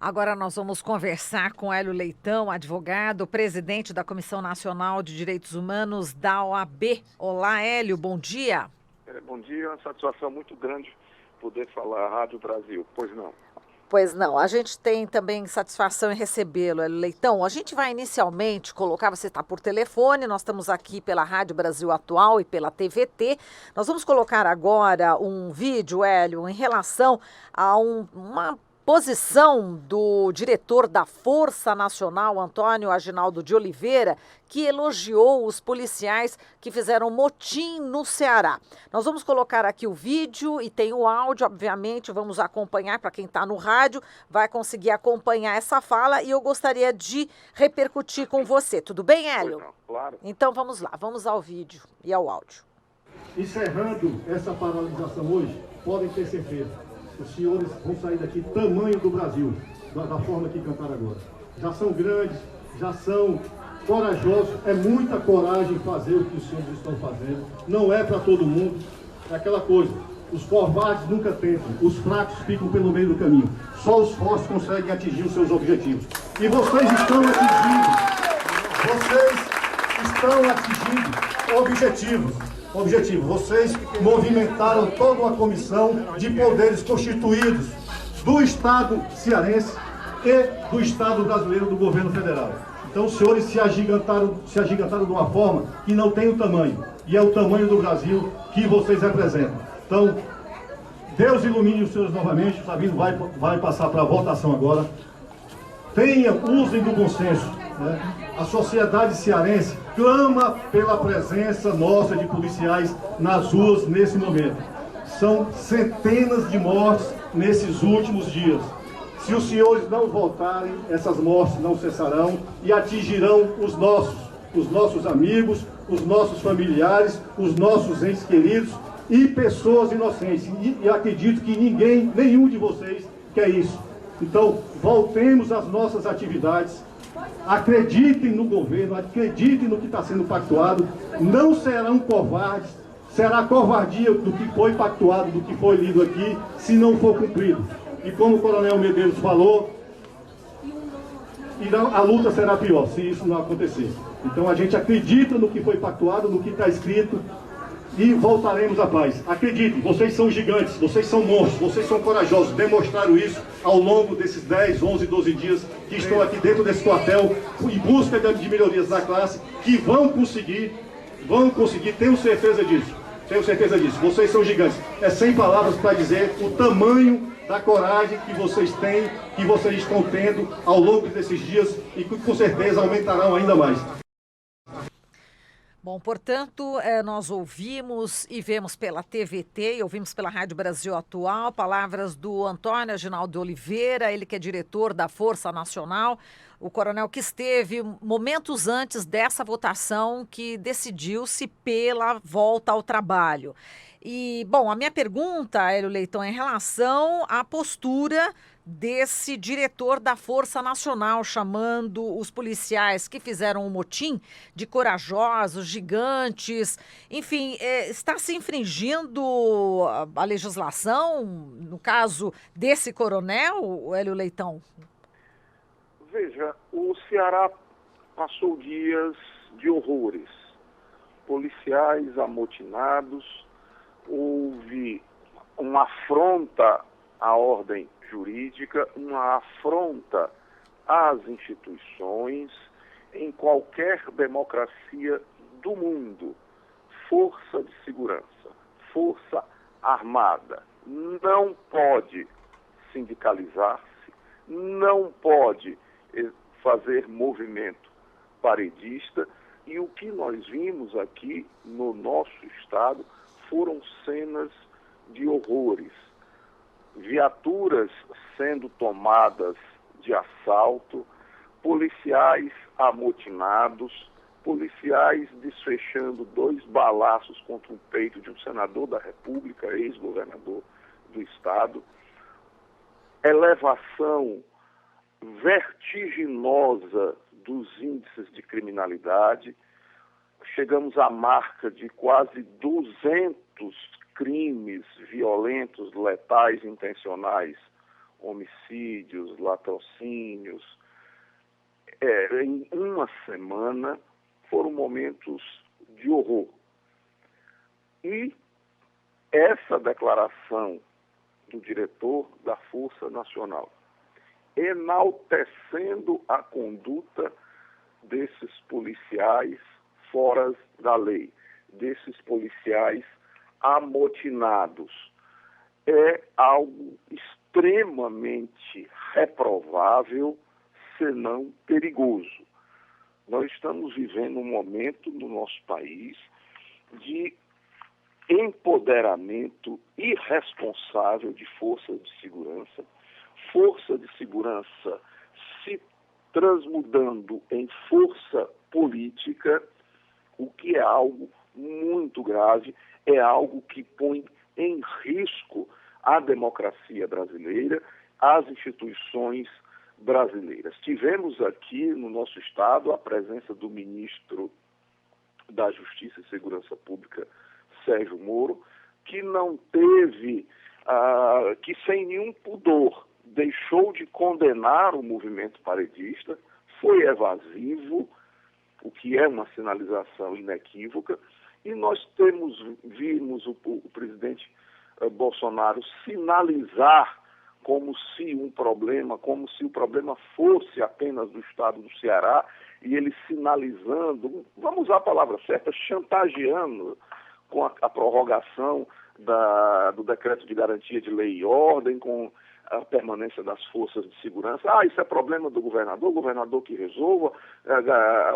Agora nós vamos conversar com Hélio Leitão, advogado, presidente da Comissão Nacional de Direitos Humanos da OAB. Olá, Hélio, bom dia. Bom dia, é uma satisfação muito grande poder falar à Rádio Brasil. Pois não. Pois não, a gente tem também satisfação em recebê-lo, Hélio Leitão. A gente vai inicialmente colocar, você está por telefone, nós estamos aqui pela Rádio Brasil Atual e pela TVT. Nós vamos colocar agora um vídeo, Hélio, em relação a uma posição do diretor da Força Nacional, Antônio Aginaldo de Oliveira, que elogiou os policiais que fizeram motim no Ceará. Nós vamos colocar aqui o vídeo e tem o áudio, obviamente, vamos acompanhar, para quem está no rádio, vai conseguir acompanhar essa fala e eu gostaria de repercutir com você. Tudo bem, Hélio? Pois não, claro. Então vamos lá, vamos ao vídeo e ao áudio. Encerrando essa paralisação hoje, podem ter certeza, os senhores vão sair daqui tamanho do Brasil, da forma que cantaram agora. Já são grandes, já são corajosos, é muita coragem fazer o que os senhores estão fazendo, não é para todo mundo, é aquela coisa, os covardes nunca tentam, os fracos ficam pelo meio do caminho, só os fortes conseguem atingir os seus objetivos. E vocês estão atingindo objetivo. Vocês movimentaram toda uma comissão de poderes constituídos do Estado cearense e do Estado brasileiro, do governo federal. Então os senhores se agigantaram de uma forma que não tem o tamanho, e é o tamanho do Brasil que vocês representam. Então, Deus ilumine os senhores novamente, o Sabino vai passar para a votação agora. Usem do bom senso, né? A sociedade cearense clama pela presença nossa de policiais nas ruas nesse momento. São centenas de mortes nesses últimos dias. Se os senhores não votarem, essas mortes não cessarão e atingirão os nossos amigos, os nossos familiares, os nossos entes queridos e pessoas inocentes. E acredito que nenhum de vocês quer isso. Então, voltemos às nossas atividades, acreditem no governo, acreditem no que está sendo pactuado, não serão covardes, será covardia do que foi pactuado, do que foi lido aqui, se não for cumprido. E como o Coronel Medeiros falou, a luta será pior, se isso não acontecer. Então a gente acredita no que foi pactuado, no que está escrito, e voltaremos à paz. Acreditem, vocês são gigantes, vocês são monstros, vocês são corajosos, demonstraram isso ao longo desses 10, 11, 12 dias que estão aqui dentro desse quartel em busca de melhorias da classe, que vão conseguir, tenho certeza disso, vocês são gigantes. É sem palavras para dizer o tamanho da coragem que vocês têm, que vocês estão tendo ao longo desses dias e que com certeza aumentarão ainda mais. Bom, portanto, nós ouvimos e vemos pela TVT e ouvimos pela Rádio Brasil Atual palavras do Antônio Aginaldo de Oliveira, ele que é diretor da Força Nacional, o coronel que esteve momentos antes dessa votação que decidiu-se pela volta ao trabalho. E, bom, a minha pergunta, Hélio Leitão, é em relação à postura desse diretor da Força Nacional, chamando os policiais que fizeram o motim de corajosos, gigantes, enfim, está se infringindo a legislação, no caso desse coronel, Hélio Leitão? Veja, o Ceará passou dias de horrores. Policiais amotinados, houve uma afronta à ordem jurídica, uma afronta às instituições em qualquer democracia do mundo. Força de segurança, força armada, não pode sindicalizar-se, não pode fazer movimento paredista, e o que nós vimos aqui no nosso estado foram cenas de horrores. Viaturas sendo tomadas de assalto, policiais amotinados, policiais desfechando 2 balaços contra o peito de um senador da República, ex-governador do estado, elevação vertiginosa dos índices de criminalidade. Chegamos à marca de quase 200 crimes violentos, letais, intencionais homicídios, latrocínios. Em uma semana foram momentos de horror. E essa declaração do diretor da Força Nacional, enaltecendo a conduta desses policiais fora da lei, desses policiais amotinados, é algo extremamente reprovável, senão perigoso. Nós estamos vivendo um momento no nosso país de empoderamento irresponsável de forças de segurança se transmudando em força política, o que é algo muito grave, é algo que põe em risco a democracia brasileira, as instituições brasileiras. Tivemos aqui no nosso estado a presença do ministro da Justiça e Segurança Pública, Sérgio Moro, que não teve, que sem nenhum pudor deixou de condenar o movimento paredista, foi evasivo, o que é uma sinalização inequívoca, e nós vimos o presidente Bolsonaro sinalizar como se o problema fosse apenas do estado do Ceará, e ele sinalizando, vamos usar a palavra certa, chantageando com a prorrogação do decreto de garantia de lei e ordem, com a permanência das forças de segurança. Isso é problema do governador, o governador que resolva,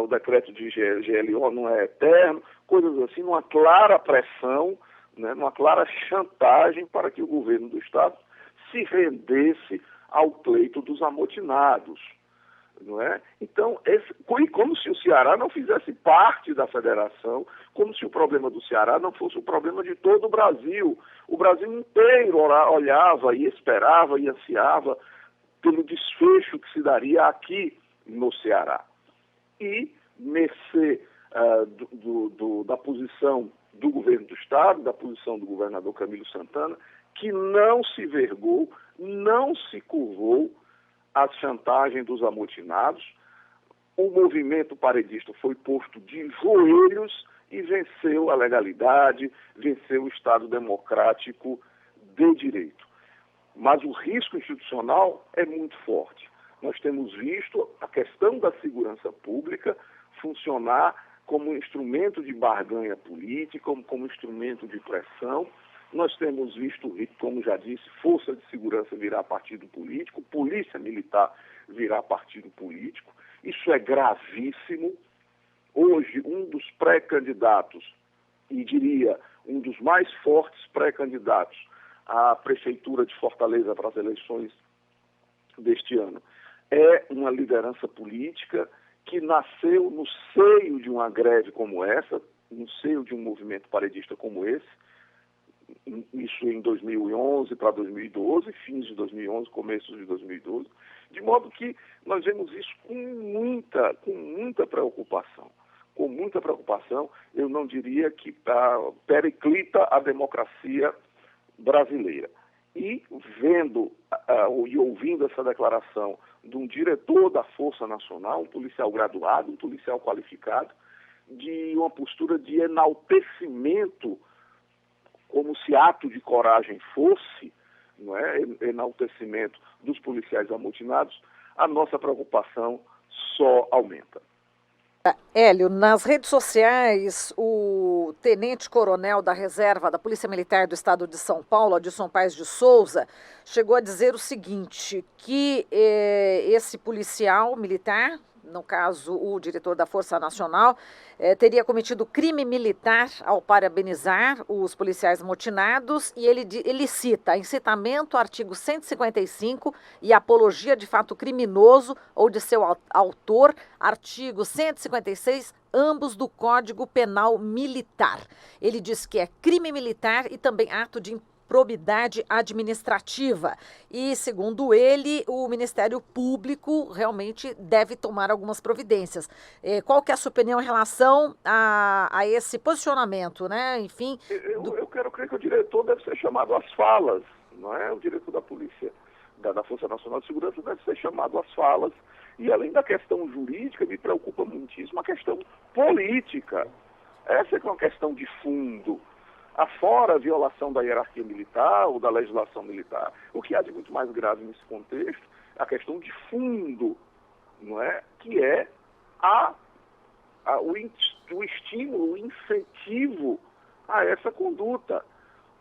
o decreto de GLO não é eterno, coisas assim, uma clara pressão, né, uma clara chantagem para que o governo do estado se rendesse ao pleito dos amotinados, não é? Então, como se o Ceará não fizesse parte da federação, como se o problema do Ceará não fosse o problema de todo o Brasil. O Brasil inteiro olhava e esperava e ansiava pelo desfecho que se daria aqui no Ceará. E, mercê da posição do governo do estado, da posição do governador Camilo Santana, que não se vergou, não se curvou à chantagem dos amotinados, o movimento paredista foi posto de joelhos e venceu a legalidade, venceu o Estado democrático de direito. Mas o risco institucional é muito forte. Nós temos visto a questão da segurança pública funcionar como instrumento de barganha política, como instrumento de pressão. Nós temos visto, como já disse, força de segurança virar partido político, polícia militar virar partido político. Isso é gravíssimo. Hoje, um dos pré-candidatos, e diria um dos mais fortes pré-candidatos à Prefeitura de Fortaleza para as eleições deste ano, é uma liderança política que nasceu no seio de uma greve como essa, no seio de um movimento paredista como esse, isso em 2011 para 2012, fins de 2011, começos de 2012, de modo que nós vemos isso com muita preocupação. Com muita preocupação, eu não diria que periclita a democracia brasileira. E vendo e ouvindo essa declaração de um diretor da Força Nacional, um policial graduado, um policial qualificado, de uma postura de enaltecimento, como se ato de coragem fosse, não é, enaltecimento dos policiais amotinados, a nossa preocupação só aumenta. Hélio, nas redes sociais, o tenente-coronel da reserva da Polícia Militar do Estado de São Paulo, Adilson Paes de Souza, chegou a dizer o seguinte, que esse policial militar, no caso o diretor da Força Nacional, teria cometido crime militar ao parabenizar os policiais amotinados, e ele cita incitamento, artigo 155, e apologia de fato criminoso ou de seu autor, artigo 156, ambos do Código Penal Militar. Ele diz que é crime militar e também ato de improbidade administrativa. E, segundo ele, o Ministério Público realmente deve tomar algumas providências. Qual que é a sua opinião em relação a esse posicionamento, né? Enfim... Eu quero crer que o diretor deve ser chamado às falas, não é? O diretor da Polícia da Força Nacional de Segurança deve ser chamado às falas. E além da questão jurídica, me preocupa muitíssimo a questão política. Essa é uma questão de fundo. Afora a violação da hierarquia militar ou da legislação militar. O que há de muito mais grave nesse contexto é a questão de fundo, não é? Que é o estímulo, o incentivo a essa conduta.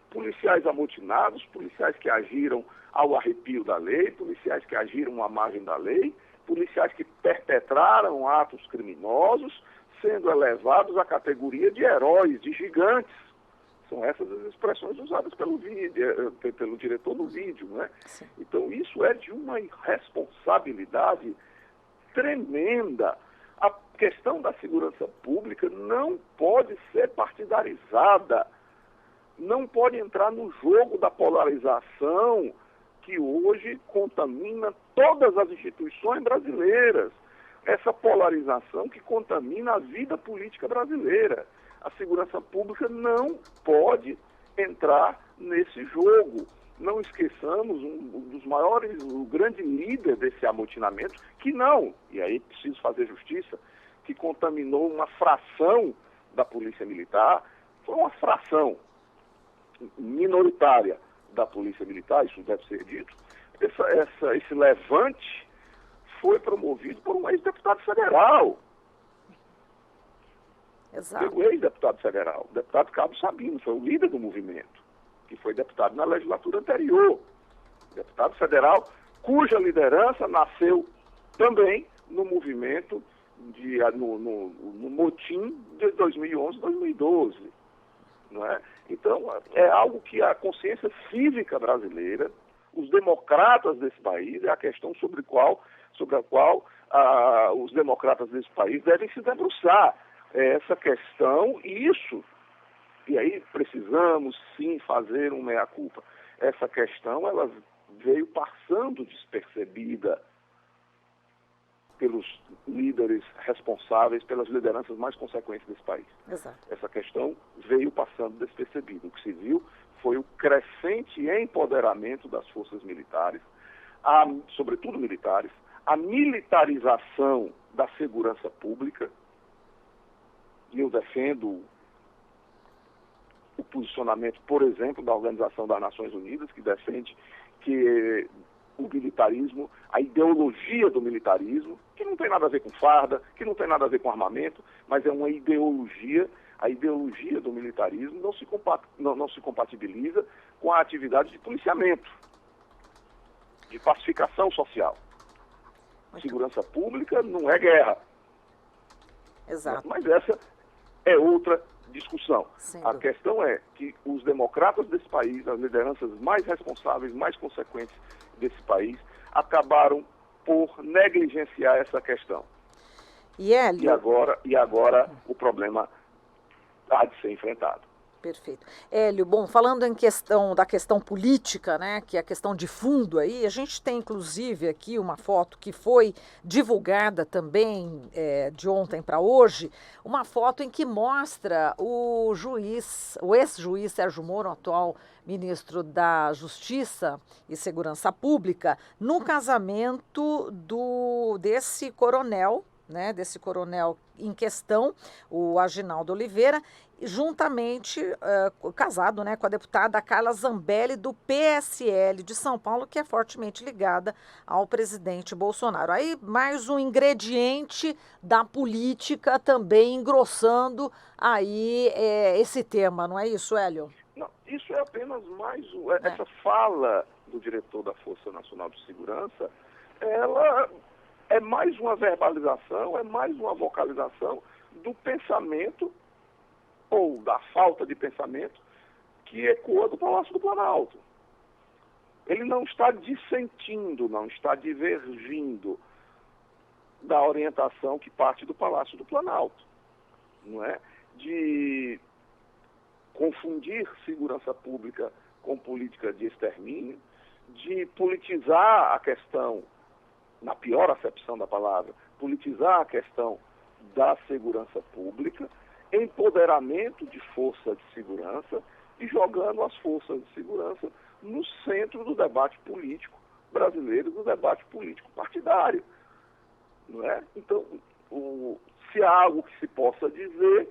Policiais amotinados, policiais que agiram ao arrepio da lei, policiais que agiram à margem da lei, policiais que perpetraram atos criminosos, sendo elevados à categoria de heróis, de gigantes. São essas as expressões usadas pelo diretor no vídeo, né? Então, isso é de uma irresponsabilidade tremenda. A questão da segurança pública não pode ser partidarizada, não pode entrar no jogo da polarização que hoje contamina todas as instituições brasileiras. Essa polarização que contamina a vida política brasileira. A segurança pública não pode entrar nesse jogo. Não esqueçamos um dos maiores, o grande líder desse amotinamento, que não, e aí preciso fazer justiça, que contaminou uma fração da Polícia Militar, foi uma fração minoritária da Polícia Militar, isso deve ser dito. Esse levante foi promovido por um ex-deputado federal. Exato. O ex-deputado federal, o deputado Cabo Sabino, foi o líder do movimento, que foi deputado na legislatura anterior. Deputado federal cuja liderança nasceu também no movimento, no motim de 2011, 2012. Não é? Então, é algo que a consciência cívica brasileira, os democratas desse país, é a questão sobre a qual os democratas desse país devem se debruçar. Essa questão, e aí precisamos sim fazer um meia-culpa. Essa questão, ela veio passando despercebida pelos líderes responsáveis, pelas lideranças mais consequentes desse país. Exato. Essa questão veio passando despercebida. O que se viu foi o crescente empoderamento das forças militares, sobretudo militares, a militarização da segurança pública, e eu defendo o posicionamento, por exemplo, da Organização das Nações Unidas, que defende que o militarismo, a ideologia do militarismo, que não tem nada a ver com farda, que não tem nada a ver com armamento, mas é uma ideologia, a ideologia do militarismo não se compatibiliza com a atividade de policiamento, de pacificação social. Segurança pública não é guerra. Exato. Mas essa é outra discussão. A questão é que os democratas desse país, as lideranças mais responsáveis, mais consequentes desse país, acabaram por negligenciar essa questão. E agora o problema há de ser enfrentado. Perfeito. Hélio, bom, falando da questão política, né, que é a questão de fundo aí, a gente tem inclusive aqui uma foto que foi divulgada também de ontem para hoje, uma foto em que mostra o ex-juiz Sérgio Moro, atual ministro da Justiça e Segurança Pública, no casamento desse coronel, né, desse coronel em questão, o Aginaldo Oliveira, juntamente casado, né, com a deputada Carla Zambelli, do PSL de São Paulo, que é fortemente ligada ao presidente Bolsonaro. Aí mais um ingrediente da política também engrossando aí esse tema, não é isso, Hélio? Não, isso é apenas mais essa fala do diretor da Força Nacional de Segurança, ela é mais uma verbalização, é mais uma vocalização do pensamento ou da falta de pensamento que ecoa do Palácio do Planalto. Ele não está dissentindo, não está divergindo da orientação que parte do Palácio do Planalto, não é? De confundir segurança pública com política de extermínio, de politizar a questão, na pior acepção da palavra, politizar a questão da segurança pública, empoderamento de força de segurança e jogando as forças de segurança no centro do debate político, brasileiros do debate político partidário. Não é? Então, se há algo que se possa dizer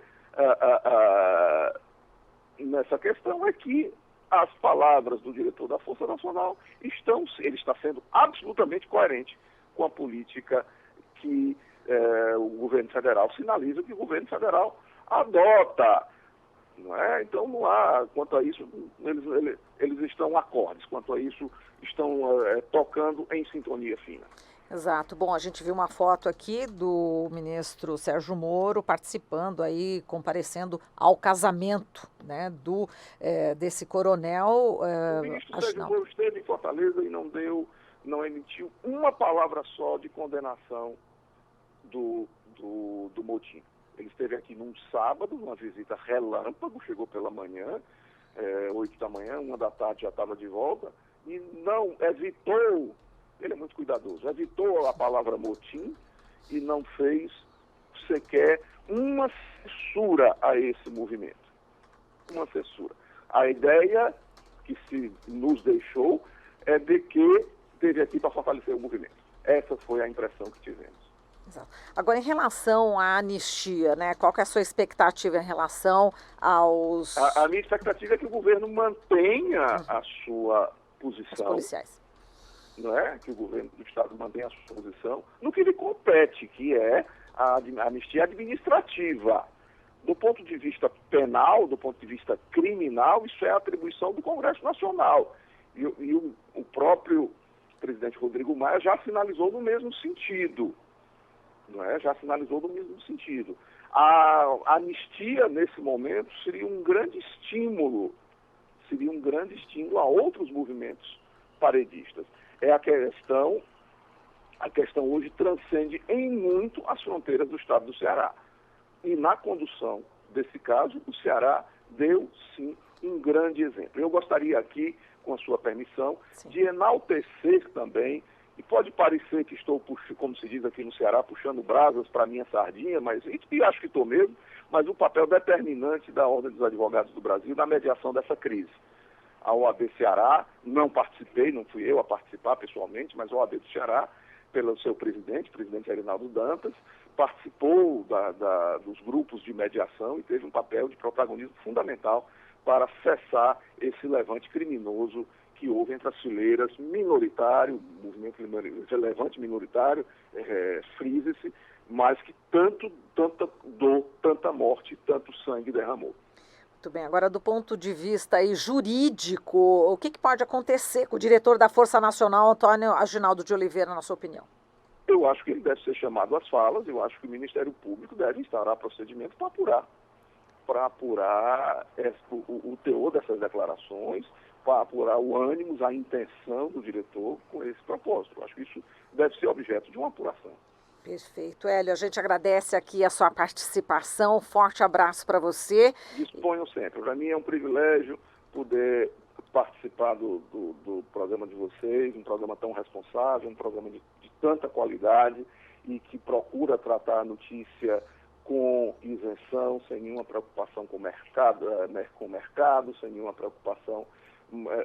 nessa questão é que as palavras do diretor da Força Nacional ele está sendo absolutamente coerente com a política que o governo federal sinaliza que o governo federal adota. Não é? Então não há, quanto a isso, eles estão acordes, quanto a isso estão tocando em sintonia fina. Exato. Bom, a gente viu uma foto aqui do ministro Sérgio Moro participando aí, comparecendo ao casamento, né, desse coronel. O ministro Sérgio Moro esteve em Fortaleza e não emitiu uma palavra só de condenação do motim. Ele esteve aqui num sábado, numa visita relâmpago, chegou pela manhã, 8 da manhã, 1 da tarde já estava de volta, e não evitou. Ele é muito cuidadoso. Evitou a palavra motim e não fez sequer uma censura a esse movimento. Uma censura. A ideia que se nos deixou é de que teve aqui para fortalecer o movimento. Essa foi a impressão que tivemos. Exato. Agora, em relação à anistia, né, qual que é a sua expectativa em relação aos... A minha expectativa é que o governo mantenha a sua posição. Os policiais. Não é? Que o governo do Estado mantenha a sua posição no que lhe compete, que é a anistia administrativa. Do ponto de vista penal, do ponto de vista criminal, isso é atribuição do Congresso Nacional. E o próprio presidente Rodrigo Maia já sinalizou no mesmo sentido. Não é? Já sinalizou no mesmo sentido. A anistia, nesse momento, seria um grande estímulo a outros movimentos paredistas. A questão hoje transcende em muito as fronteiras do estado do Ceará. E na condução desse caso, o Ceará deu, sim, um grande exemplo. Eu gostaria aqui, com a sua permissão, sim, de enaltecer também, e pode parecer que estou, como se diz aqui no Ceará, puxando brasas para a minha sardinha, e acho que estou mesmo, mas o papel determinante da Ordem dos Advogados do Brasil na mediação dessa crise. A OAB Ceará, não participei, não fui eu a participar pessoalmente, mas a OAB do Ceará, pelo seu presidente Reinaldo Dantas, participou dos grupos de mediação e teve um papel de protagonismo fundamental para cessar esse levante criminoso que houve entre as fileiras minoritário, movimento levante minoritário, frise-se, mas que tanta dor, tanta morte, tanto sangue derramou. Muito bem, agora do ponto de vista aí jurídico, o que pode acontecer com o diretor da Força Nacional, Antônio Aginaldo de Oliveira, na sua opinião? Eu acho que ele deve ser chamado às falas, eu acho que o Ministério Público deve instaurar procedimento para apurar o teor dessas declarações, para apurar o ânimo, a intenção do diretor com esse propósito. Eu acho que isso deve ser objeto de uma apuração. Perfeito. Hélio, a gente agradece aqui a sua participação. Forte abraço para você. Disponho sempre. Para mim é um privilégio poder participar do programa de vocês, um programa tão responsável, um programa de tanta qualidade e que procura tratar a notícia com isenção, sem nenhuma preocupação com o mercado, sem nenhuma preocupação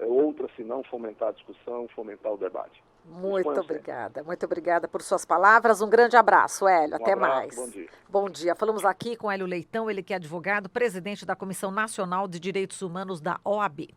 outra senão fomentar a discussão, fomentar o debate. Muito obrigada por suas palavras. Um grande abraço, Hélio. Até mais. Bom dia. Bom dia. Falamos aqui com Hélio Leitão, ele que é advogado, presidente da Comissão Nacional de Direitos Humanos da OAB.